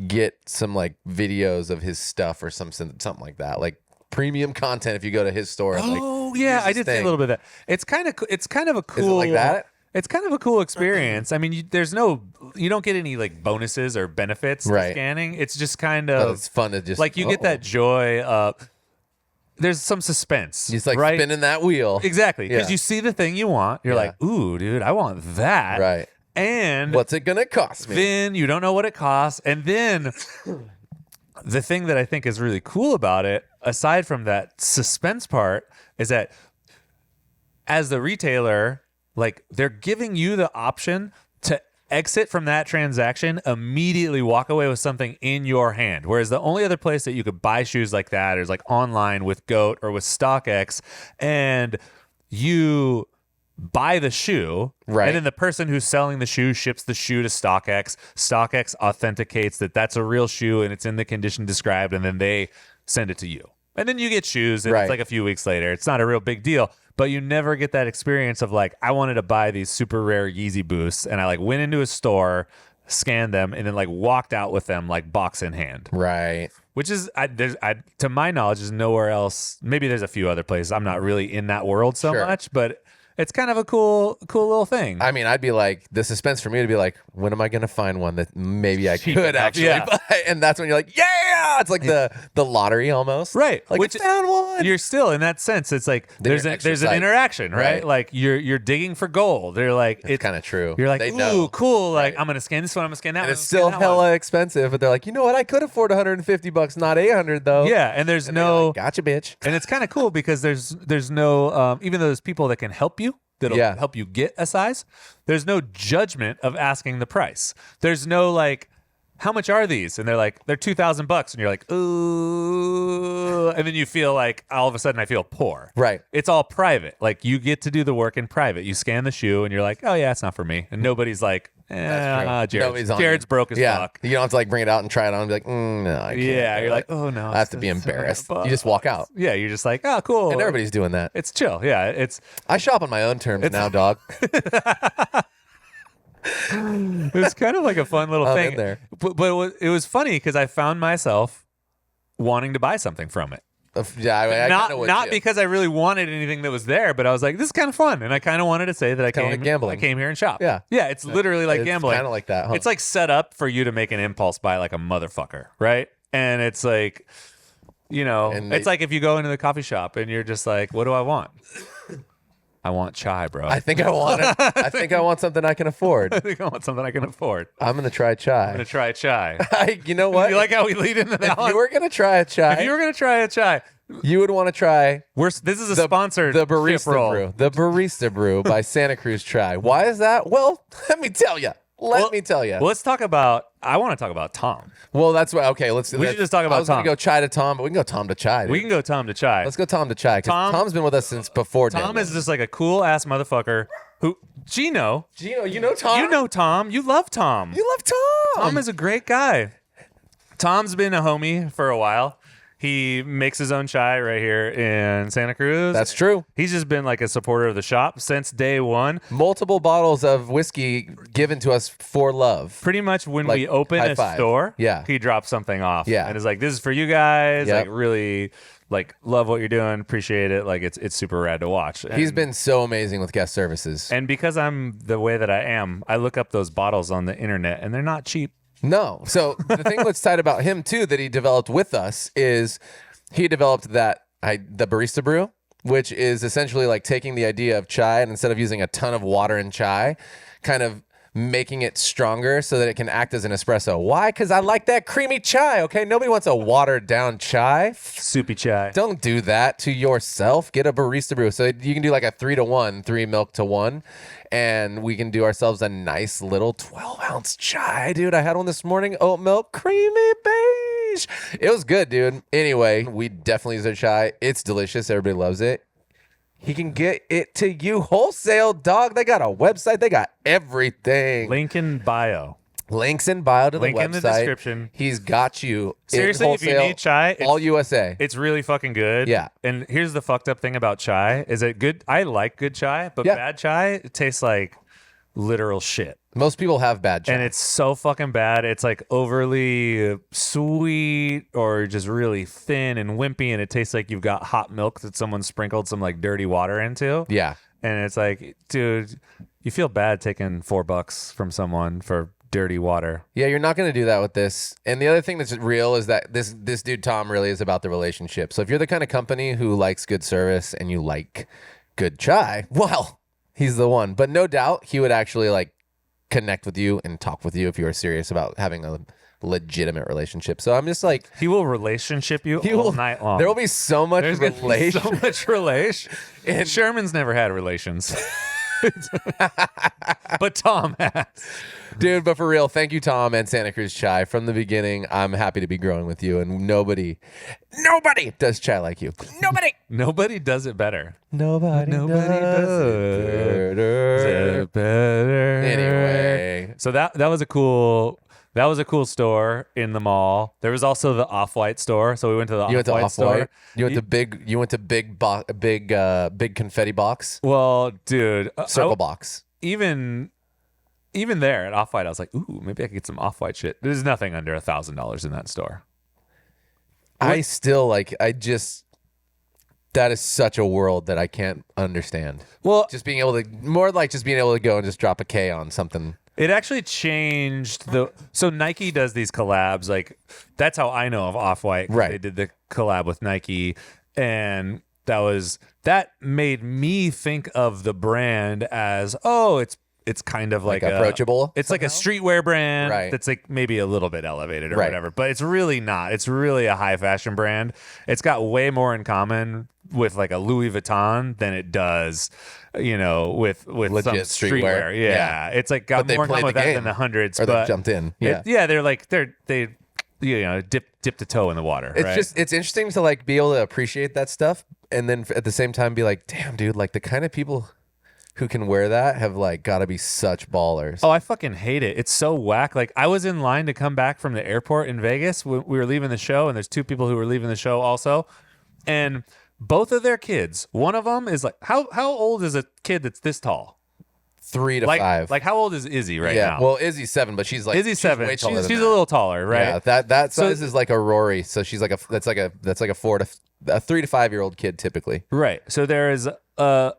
get some like videos of his stuff or something like that. Like premium content if you go to his store. and, like, Oh yeah, use I his did see a thing. little bit of that. It's kind of a cool. Is it like that? It's kind of a cool experience. I mean, you don't get any like bonuses or benefits to Right. scanning. It's just kind But of it's fun to just like you get that joy of. There's some suspense. He's like right? spinning that wheel. Exactly, because Yeah. you see the thing you want. You're Yeah. like, ooh, dude, I want that. Right. And What's it gonna cost me? then you don't know what it costs. And then the thing that I think is really cool about it, aside from that suspense part, is that as the retailer, like they're giving you the option to exit from that transaction, immediately walk away with something in your hand. Whereas the only other place that you could buy shoes like that is like online with GOAT or with StockX, and you buy the shoe, Right. and then the person who's selling the shoe ships the shoe to StockX. StockX authenticates that that's a real shoe and it's in the condition described, and then they send it to you. And then you get shoes, and Right. it's like a few weeks later. It's not a real big deal, but you never get that experience of like, I wanted to buy these super rare Yeezy Boosts, and I like went into a store, scanned them, and then like walked out with them like box in hand. Right. Which is, to my knowledge, is nowhere else. Maybe there's a few other places. I'm not really in that world so Sure. much, but it's kind of a cool little thing. I mean, I'd be like, the suspense for me to be like, when am I going to find one that maybe I Cheap could enough, actually yeah. buy? And that's when you're like, yeah, it's like the lottery almost. Right. Like, Which I found one. You're still in that sense. It's like Then there's you're an extra psyched. interaction, right? Right. Like you're digging for gold. They're like It's kind of true. You're like, they ooh, know. cool. Like Right. I'm gonna scan this one. I'm gonna scan that And one. it's still I'm gonna scan that one. hella expensive, but they're like, you know what? I could afford $150, not $800 though. Yeah, and there's And they're no like, gotcha, bitch. and it's kind of cool because there's no even though there's people that can help you that'll Yeah. help you get a size, there's no judgment of asking the price. There's no like, how much are these? And they're like, they're $2,000, and you're like, ooh, and then you feel like all of a sudden I feel poor. Right. It's all private. Like you get to do the work in private. You scan the shoe and you're like, oh yeah, it's not for me. And nobody's like, That's true. Nobody's on Jared's you. broke as Yeah. fuck. You don't have to like bring it out and try it on and be like, no, I can't. Yeah, They're you're like, oh no, I have to be it's embarrassed. $700. You just walk out. Yeah, you're just like, oh cool. And everybody's doing that. It's chill. Yeah, it's I shop on my own terms now, dog. it was kind of like a fun little I'm thing. in there. But it was funny because I found myself wanting to buy something from it. Yeah, I kinda Not would not too. because I really wanted anything that was there, but I was like, this is kind of fun, and I kind of wanted to say that I Kinda came like gambling. I came here and shopped. Yeah. yeah, it's literally like It's gambling. kinda like that, huh? It's like set up for you to make an impulse buy like a motherfucker, right? And it's like, you know, And it's like if you go into the coffee shop and you're just like, what do I want? I want chai, bro. I think I want it. I think I want something I can afford. I think I want something I can afford. I'm gonna try I'm chai. gonna try chai. You know what? You like how we lead into that if one? you were gonna try a chai, If you were gonna try a chai, you would want to try this is a sponsored the ship barista roll. brew, the barista brew by Santa Cruz Chai. Why is that? Well, let me tell you. Let me tell you. Well, let's talk about. I want to talk about Tom. Well, that's what. Okay, We should just talk about I was gonna Tom. go chai to Tom, but we can go Tom to chai. Dude. We can go Tom to chai. Let's go Tom to chai. 'Cause Tom- Tom's been with us since before. Tom Deadlift. is just like a cool ass motherfucker who Gino. Gino, you know Tom. You know Tom. You love Tom. You love Tom. Tom is a great guy. Tom's been a homie for a while. He makes his own chai right here in Santa Cruz. That's true. He's just been like a supporter of the shop since day one. Multiple bottles of whiskey given to us for love. Pretty much when Like, we open high a five. store, Yeah. he drops something off. Yeah. And is like, this is for you guys. Yep. Like really like love what you're doing. Appreciate it. Like it's super rad to watch. He's And- been so amazing with guest services. and because I'm the way that I am, I look up those bottles on the internet and they're not cheap. No. So the thing that's tight about him too that he developed with us is he developed the barista brew, which is essentially like taking the idea of chai and instead of using a ton of water in chai, kind of making it stronger so that it can act as an espresso. Why? Because I like that creamy chai. Okay, nobody wants a watered down chai. Soupy chai. Don't do that to yourself. Get a barista brew. So you can do like a 3-to-1, 3 milk to 1. And we can do ourselves a nice little 12-ounce chai, dude. I had one this morning. Oat milk, creamy beige. It was good, dude. Anyway, we definitely use their chai. It's delicious. Everybody loves it. He can get it to you wholesale, dog. They got a website. They got everything. Link in bio. Links in bio to the Link website. in the description. He's got you. in Seriously, if you wholesale, need chai, it's- all USA. It's really fucking good. Yeah. And here's the fucked up thing about chai is that good. I like good chai, but Yeah. bad chai it tastes like literal shit. Most people have bad chai. And it's so fucking bad. It's like overly sweet or just really thin and wimpy. And it tastes like you've got hot milk that someone sprinkled some like dirty water into. yeah. And it's like, dude, you feel bad taking $4 from someone for dirty water. Yeah, you're not going to do that with this. And the other thing that's real is that this dude Tom really is about the relationship. So if you're the kind of company who likes good service and you like good chai, well, he's the one. But no doubt he would actually like connect with you and talk with you if you were serious about having a legitimate relationship. So I'm just like He will relationship you he all will, night long. there will be so much There's gonna be relation. so much relation. And- Sherman's never had relations. But Tom has. Dude, but for real, thank you, Tom and Santa Cruz Chai. From the beginning, I'm happy to be growing with you, and nobody does chai like you. Nobody does it better. Nobody does it better. Anyway, So that was a cool store in the mall. There was also the Off-White store. So we went to the you went to Off-White store. Off-White. You went to big confetti box, Well, dude, circle box. even there at Off-White, I was like, ooh, maybe I could get some Off-White shit. There's nothing under $1,000 in that store. I still like. That is such a world that I can't understand. Well, Just being able to go and just drop a K on something. it actually changed so Nike does these collabs. Like that's how I know of Off-White. 'Cause Right. They did the collab with Nike, and that made me think of the brand as it's kind of like approachable It's like a somehow? streetwear brand Right. that's like maybe a little bit elevated or Right. whatever, but it's really not. It's really a high fashion brand. It's got way more in common with like a Louis Vuitton than it does, with Legit some streetwear. streetwear. Yeah. Yeah. It's like got But they more in played common with the that game. than the hundreds. Or they but jumped in. Yeah. they dipped a toe in the water. It's right? just it's interesting to like be able to appreciate that stuff and then at the same time be like, damn, dude, like the kind of people who can wear that have like got to be such ballers. Oh, I fucking hate it. It's so whack. Like I was in line to come back from the airport in Vegas when we were leaving the show, and there's two people who were leaving the show also, and both of their kids. One of them is like, how old is a kid that's this tall? 3 to Like 5. Like how old is Izzy right yeah. now? Well, Izzy's 7, but she's like Izzy's 7. Way taller She's than a that. little taller, right? Yeah, that So- size is like a Rory. So she's like that's like a 3 to 5 year old kid typically. Right. So there is a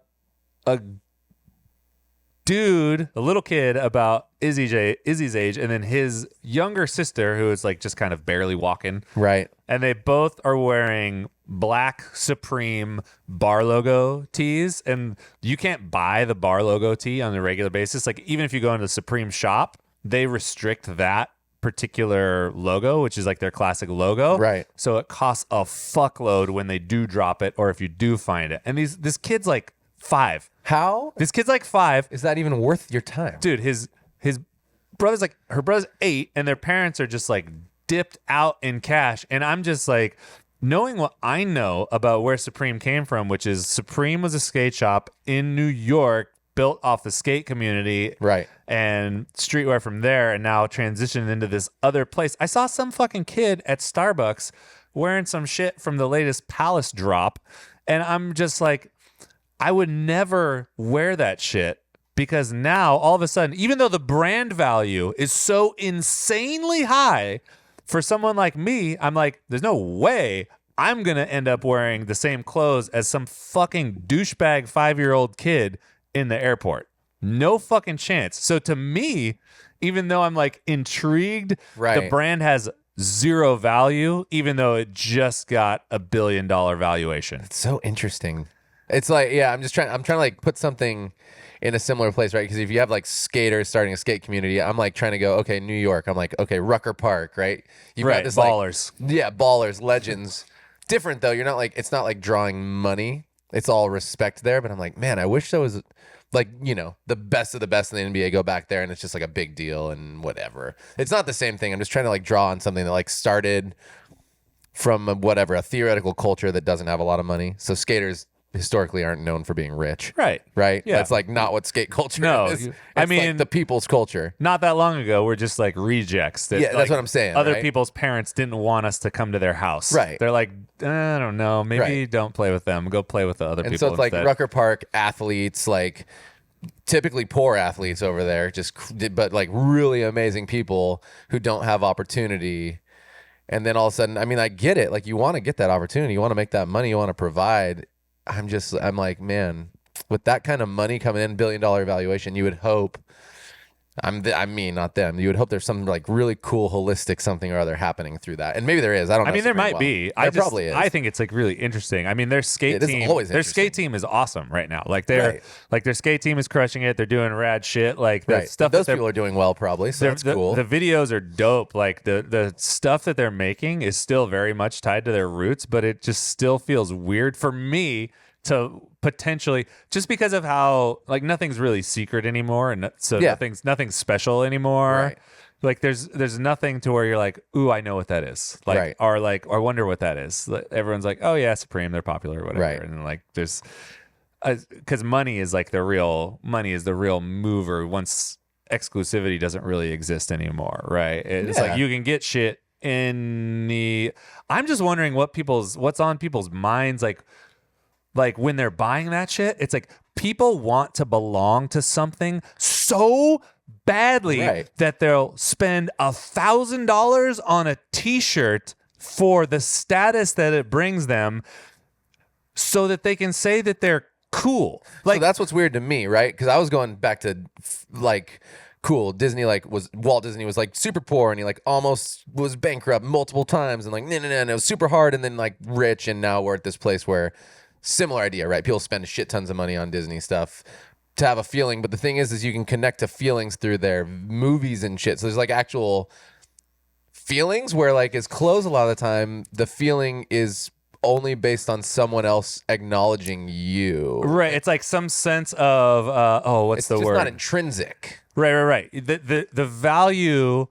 dude, a little kid about Izzy's age, and then his younger sister who is like just kind of barely walking. Right. And they both are wearing black Supreme bar logo tees. And you can't buy the bar logo tee on a regular basis. Like even if you go into the Supreme shop, they restrict that particular logo, which is like their classic logo. Right. So it costs a fuckload when they do drop it or if you do find it. And this kid's like 5. How This kid's like 5. is that even worth your time? Dude, his her brother's 8, and their parents are just like dipped out in cash. And I'm just like, knowing what I know about where Supreme came from, which is Supreme was a skate shop in New York built off the skate community, Right. and streetwear from there, and now transitioned into this other place. I saw some fucking kid at Starbucks wearing some shit from the latest Palace drop, and I'm just like, I would never wear that shit, because now all of a sudden, even though the brand value is so insanely high for someone like me, I'm like, there's no way I'm gonna end up wearing the same clothes as some fucking douchebag 5-year-old kid in the airport. No fucking chance. So to me, even though I'm like intrigued, Right. the brand has zero value, even though it just got $1 billion valuation. So interesting. It's like, yeah, I'm trying to like put something in a similar place, right? Because if you have like skaters starting a skate community, I'm like trying to go, okay, New York. I'm like, okay, Rucker Park, right? You've Right, got this like, ballers. yeah, ballers, legends. Different though. You're not like, it's not like drawing money. It's all respect there. But I'm like, man, I wish there was like, you know, the best of the best in the NBA go back there and it's just like a big deal and whatever. It's not the same thing. I'm just trying to like draw on something that like started from a theoretical culture that doesn't have a lot of money. So skaters historically aren't known for being rich. Right. Right? Yeah. That's like not what skate culture No, is. you- It's I mean- like the people's culture. Not that long ago, we're just like rejects. That, Yeah, that's like, what I'm saying, Other right? people's parents didn't want us to come to their house. Right. They're like, I don't know, maybe Right. don't play with them. Go play with the other And people so it's like instead. Rucker Park athletes, like typically poor athletes over there, but like really amazing people who don't have opportunity. And then all of a sudden, I mean, I get it. Like you want to get that opportunity, you want to make that money, you want to provide. I'm like, man, with that kind of money coming in, $1 billion valuation, you would hope. I mean, not them. You would hope there's some like really cool, holistic something or other happening through that, and maybe there is. I don't know. I mean, there super might well. be. There probably is. I think it's like really interesting. I mean, their skate It is team, always their skate interesting. team is awesome right now. Like they're Right. like their skate team is crushing it. They're doing rad shit. Like the Right. stuff Those that people are doing well, probably. So that's the, cool. The videos are dope. Like the stuff that they're making is still very much tied to their roots, but it just still feels weird for me to potentially, just because of how like nothing's really secret anymore, and so Yeah. nothing's special anymore. Right. Like there's nothing to where you're like, ooh, I know what that is. Like Right. or like or I wonder what that is. Like, everyone's like, oh yeah, Supreme, they're popular or whatever. Right. And then, like there's because money is the real mover once exclusivity doesn't really exist anymore, right? It's Yeah. like you can get shit in the. I'm just wondering what's on people's minds, like when they're buying that shit. It's like people want to belong to something so badly Right. that they'll spend $1,000 on a t-shirt for the status that it brings them, so that they can say that they're cool. Like so that's what's weird to me, right? Because I was going back to like cool Disney, like Walt Disney was like super poor and he like almost was bankrupt multiple times and like no, and it was super hard and then like rich, and now we're at this place where similar idea, right? People spend shit tons of money on Disney stuff to have a feeling, but the thing is you can connect to feelings through their movies and shit. So there's like actual feelings where like as clothes a lot of the time the feeling is only based on someone else acknowledging you. right, it's like some sense of what's It's the just word? not intrinsic. Right. The value.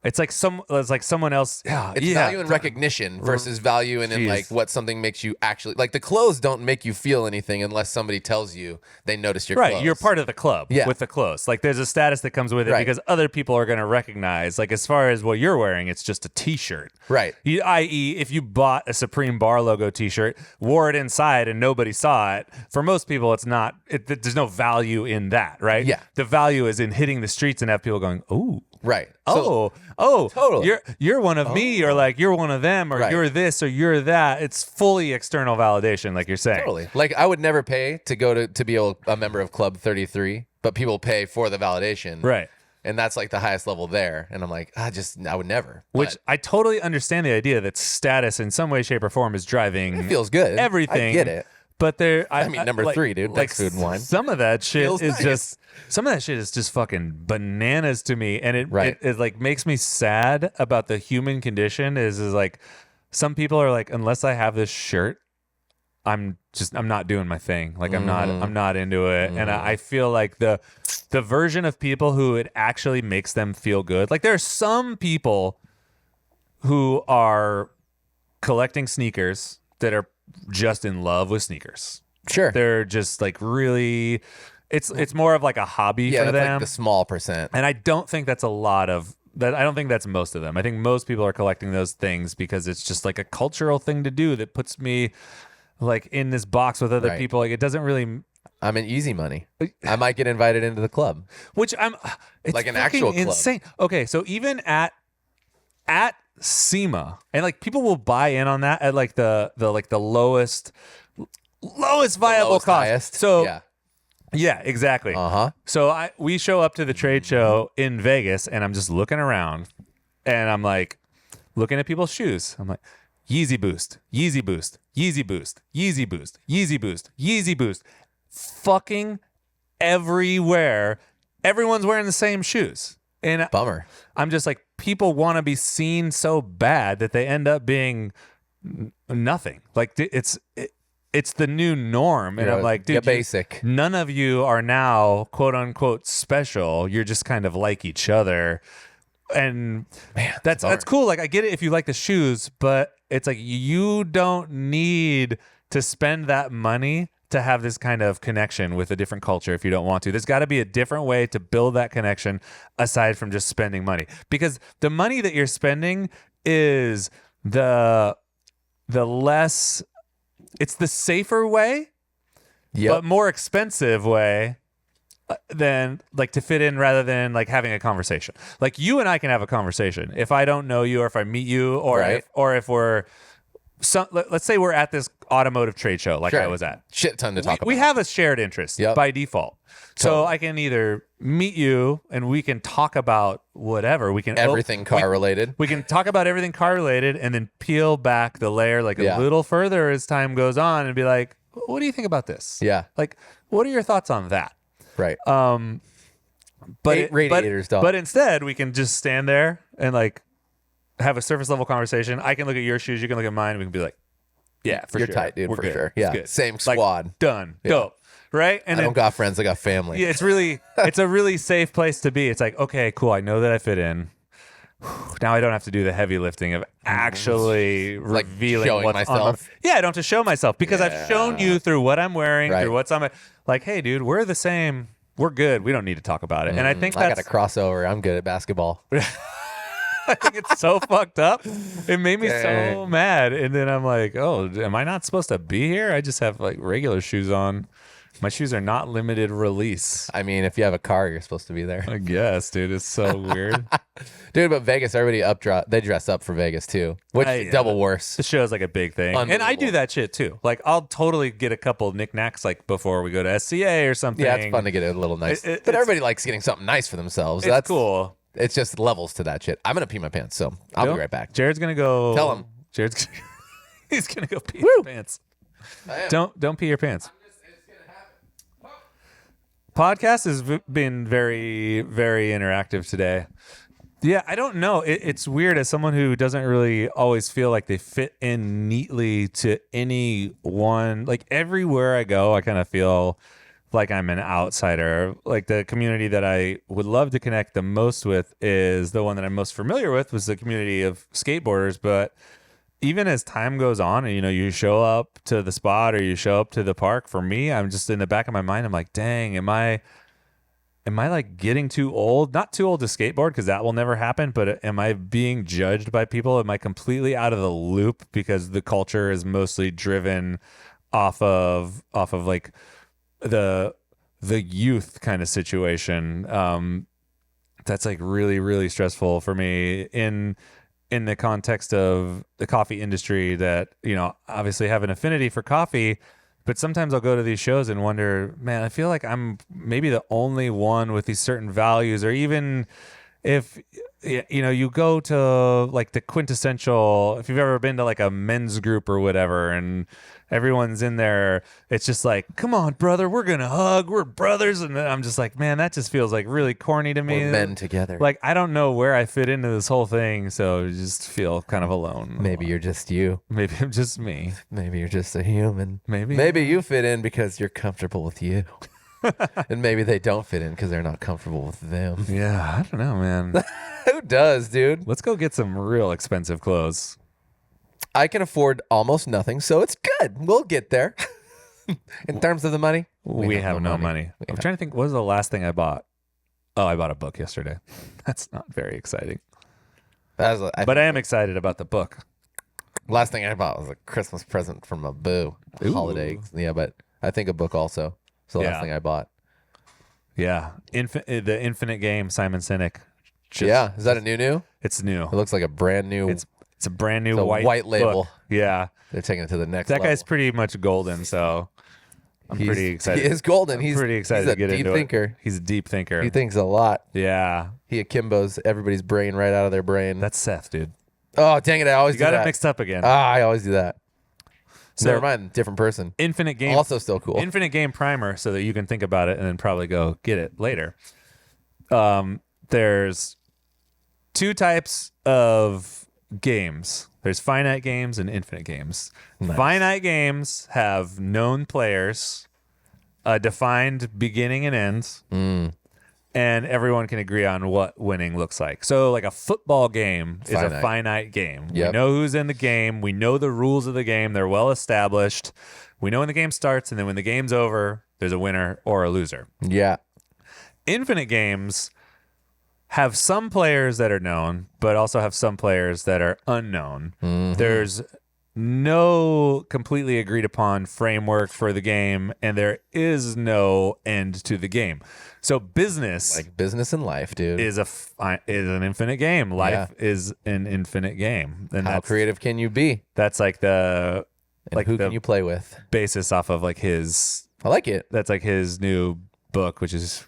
It's like someone else. Yeah, It's value in recognition versus value in Jeez. like what something makes you actually like. The clothes don't make you feel anything unless somebody tells you they noticed your Right, clothes. you're part of the club Yeah. with the clothes. Like there's a status that comes with it Right. because other people are going to recognize. Like as far as what you're wearing, it's just a T-shirt. Right. I.e., if you bought a Supreme Bar logo T-shirt, wore it inside, and nobody saw it, for most people, it's not. There's no value in that, right? Yeah. The value is in hitting the streets and have people going, "Ooh, Right. So- Totally. you're one of me," or like you're one of them, or Right. you're this, or you're that. It's fully external validation, like you're saying. Totally. Like I would never pay to go to be a member of Club 33, but people pay for the validation. Right. And that's like the highest level there. And I'm like, I would never. Which But I totally understand the idea that status in some way, shape, or form is driving it feels good. everything. I get it. But I mean, number 3, dude. Like Next food and wine. Some of that shit Feels is nice. just fucking bananas to me, and Right. it like makes me sad about the human condition. Is like some people are like, unless I have this shirt, I'm not doing my thing. Like I'm not into it. And I feel like the version of people who it actually makes them feel good. Like there are some people who are collecting sneakers that are just in love with sneakers. Sure. They're just like really, it's more of like a hobby Yeah, for that's them. like the small percent. And I don't think that's a lot of that. I don't think that's most of them. I think most people are collecting those things because it's just like a cultural thing to do that puts me like in this box with other Right. people. Like it doesn't really, I'm in easy money. I might get invited into the club. which it's Like an fucking actual club. insane. Okay, so even at SEMA, and like people will buy in on that at like the lowest viable Lowest, cost. highest. So yeah. yeah, exactly. Uh-huh. So we show up to the trade show in Vegas, and I'm just looking around, and I'm like looking at people's shoes. I'm like, Yeezy Boost, Yeezy Boost, Yeezy Boost, Yeezy Boost, Yeezy Boost, Yeezy Boost. Fucking everywhere. Everyone's wearing the same shoes. And Bummer. I'm just like, people want to be seen so bad that they end up being nothing. Like it's the new norm. And You're I'm like, dude, get basic. none of you are now quote unquote special. You're just kind of like each other. And Man, that's bummer. cool. Like I get it if you like the shoes, but it's like you don't need to spend that money to have this kind of connection with a different culture if you don't want to. There's got to be a different way to build that connection aside from just spending money. Because the money that you're spending is the less, it's the safer way, Yep. but more expensive way than like to fit in rather than like having a conversation. Like you and I can have a conversation if I don't know you or if I meet you or Right. if we're let's say we're at this automotive trade show like Sure. I was at. Shit ton to talk We about. have a shared interest Yep. by default. So Totally. I can either meet you and we can talk about whatever. We can Everything car related. we can talk about everything car related and then peel back the layer like Yeah. a little further as time goes on and be like, what do you think about this? Yeah. Like, what are your thoughts on that? Right. But 8 radiators, dog. But instead, we can just stand there and like have a surface level conversation. I can look at your shoes, you can look at mine. We can be like, yeah, for You're sure. tight, dude, We're for good. sure. It's Yeah. good. Same Like, squad. done. Dope. Right? And I don't got friends, I got family. yeah, it's a really safe place to be. It's like, okay, cool. I know that I fit in. Now I don't have to do the heavy lifting of actually Like revealing showing what's on myself. yeah, I don't have to show myself because I've shown you through what I'm wearing, Right. through what's on my like, hey, dude, we're the same. We're good. We don't need to talk about it. And I think I got that's a crossover. I'm good at basketball. I think it's so fucked up. It made me so mad. And then I'm like, oh, am I not supposed to be here? I just have like regular shoes on. My shoes are not limited release. I mean, if you have a car, you're supposed to be there. I guess, dude. It's so weird. Dude, but Vegas, everybody they dress up for Vegas too, which I- double worse. The show's like a big thing. And I do Unbelievable. that shit too. Like I'll totally get a couple knickknacks like before we go to SCA or something. Yeah, it's fun to get a little nice. It- but it's- everybody likes getting something nice for themselves. It's That's cool. It's just levels to that shit. I'm going to pee my pants, so I'll Nope. be right back. Jared's gonna go. Tell him. Jared's gonna, he's gonna go pee his pants. Don't pee your pants. Podcast has been very, very interactive today. Yeah, I don't know. It's weird as someone who doesn't really always feel like they fit in neatly to any one. Like everywhere I go, I kind of feel like I'm an outsider. Like the community that I would love to connect the most with is the one that I'm most familiar with, was the community of skateboarders. But even as time goes on and, you show up to the spot or you show up to the park, for me, I'm just in the back of my mind, I'm like, dang, am I like getting too old? Not too old to skateboard because that will never happen, but am I being judged by people? Am I completely out of the loop because the culture is mostly driven off of like the youth kind of situation? That's like really, really stressful for me in the context of the coffee industry that, obviously have an affinity for coffee, but sometimes I'll go to these shows and wonder, man, I feel like I'm maybe the only one with these certain values or even if you go to like the quintessential, if you've ever been to like a men's group or whatever, and everyone's in there, it's just like, come on, brother, we're gonna hug, we're brothers, and I'm just like, man, that just feels like really corny to me. We're men together. Like, I don't know where I fit into this whole thing, so I just feel kind of alone. Maybe you're just you. Maybe I'm just me. Maybe you're just a human. Maybe you fit in because you're comfortable with you. And maybe they don't fit in because they're not comfortable with them. Yeah, I don't know, man. Who does, dude? Let's go get some real expensive clothes. I can afford almost nothing, so it's good. We'll get there. In terms of the money, We have no money. I'm trying to think, what was the last thing I bought? Oh, I bought a book yesterday. That's not very exciting. But I am excited about the book. Last thing I bought was a Christmas present from a boo. Ooh. Holiday. Yeah, but I think a book also. So the Yeah. last thing I bought. Yeah. The Infinite Game, Simon Sinek. Yeah. Is that a new? It's new. It looks like a brand new. It's a brand new It's a white book. label. Yeah. They're taking it to the next That level. guy's pretty much golden, so I'm pretty excited. He is golden. I'm He's pretty excited he's a to get deep into thinker. it. He's a deep thinker. He thinks a lot. Yeah. He akimbos everybody's brain right out of their brain. That's Seth, dude. Oh, dang it. I always You do got that. it mixed up again. I always do that. So- Never mind. Different person. Infinite Game. Also still cool. Infinite Game primer so that you can think about it and then probably go get it later. There's two types of games. There's finite games and infinite games. Nice. Finite games have known players, a defined beginning and end, and everyone can agree on what winning looks like. So like a football game is a Finite. finite game. Yep. We know who's in the game. We know the rules of the game. They're well established. We know when the game starts, and then when the game's over, there's a winner or a loser. Yeah. Infinite games have some players that are known, but also have some players that are unknown. There's no completely agreed upon framework for the game, and there is no end to the game. So business Like business and life, dude. is an infinite game. Life is an infinite game, and How creative can you be? that's like the And who can you play with? basis off of like his. I like it. That's like his new book, which is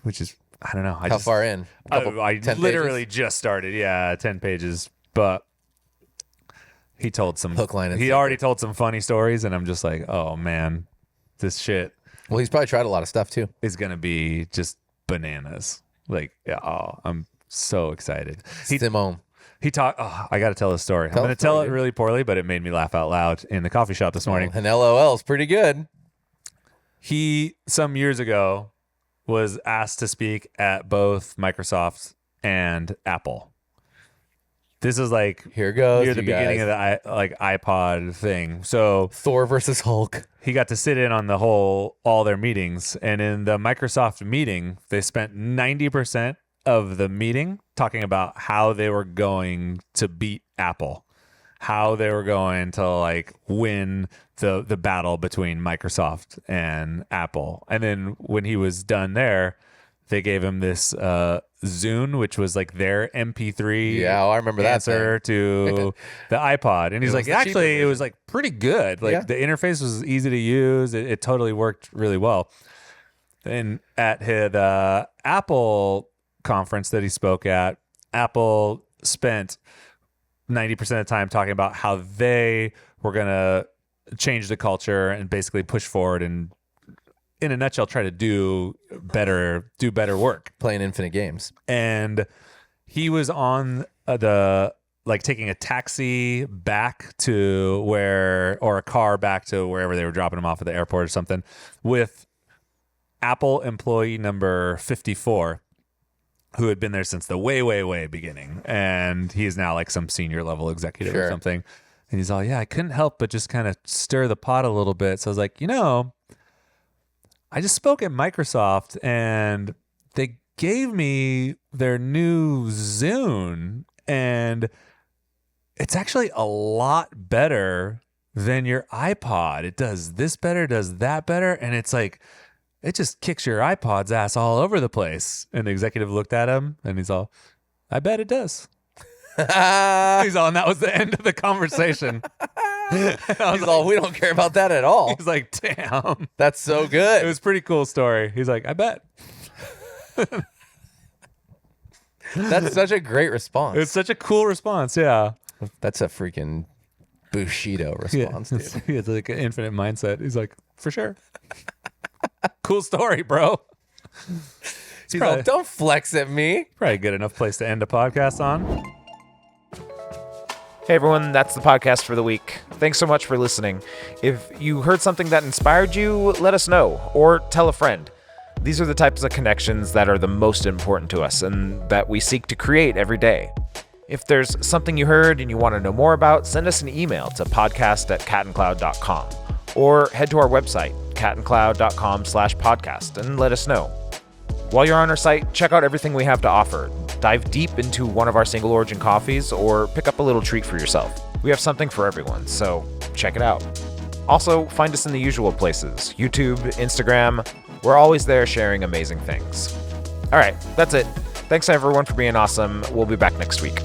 I don't know. How far in? I 10 literally pages? just started. Yeah, 10 pages. But he told some Hook, line, and He sinker. already told some funny stories, and I'm just like, oh man, this shit Well, he's probably tried a lot of stuff too. is gonna be just bananas. Like, I'm so excited. Simone. He talked. Oh, I got to tell this story. I'm Tell gonna the story, tell it dude. really poorly, but it made me laugh out loud in the coffee shop this morning. And LOL is pretty good. He some years ago was asked to speak at both Microsoft and Apple. This is like Here goes. near the you beginning guys. of the iPod thing. So Thor versus Hulk. he got to sit in on all their meetings, and in the Microsoft meeting, they spent 90% of the meeting talking about how they were going to beat Apple, how they were going to like win the battle between Microsoft and Apple. And then when he was done there, they gave him this Zune, which was like their MP3 Yeah, I remember that answer to the iPod. And he's It like, was the cheaper actually, it version. was like pretty good. Like Yeah. the interface was easy to use. It totally worked really well. And at his Apple conference that he spoke at, Apple spent 90% of the time talking about how they were going to change the culture and basically push forward and, in a nutshell, try to do better work. Playing infinite games. And he was on taking a taxi back to or a car back to wherever they were dropping him off at the airport or something with Apple employee number 54, who had been there since the way, way, way beginning. And he is now like some senior level executive or Sure. something. And he's all, yeah, I couldn't help but just kind of stir the pot a little bit. So I was like, I just spoke at Microsoft and they gave me their new Zune, and it's actually a lot better than your iPod. It does this better, does that better, and it's like it just kicks your iPod's ass all over the place. And the executive looked at him and he's all, I bet it does. He's all, and that was the end of the conversation. He's all, we don't care about that at all. He's like, damn. That's so good. It was a pretty cool story. He's like, I bet. That's such a great response. It's such a cool response. Yeah. That's a freaking Bushido response, dude. It's like an infinite mindset. He's like, for sure. Cool story, bro. He's all, don't flex at me. Probably a good enough place to end a podcast on. Hey everyone, that's the podcast for the week. Thanks so much for listening. If you heard something that inspired you, let us know, or tell a friend. These are the types of connections that are the most important to us and that we seek to create every day. If there's something you heard and you want to know more about, send us an email to podcast@catandcloud.com or head to our website, catandcloud.com/podcast, and let us know. While you're on our site, check out everything we have to offer. Dive deep into one of our single origin coffees or pick up a little treat for yourself. We have something for everyone, so check it out. Also, find us in the usual places, YouTube, Instagram. We're always there sharing amazing things. All right, that's it. Thanks everyone for being awesome. We'll be back next week.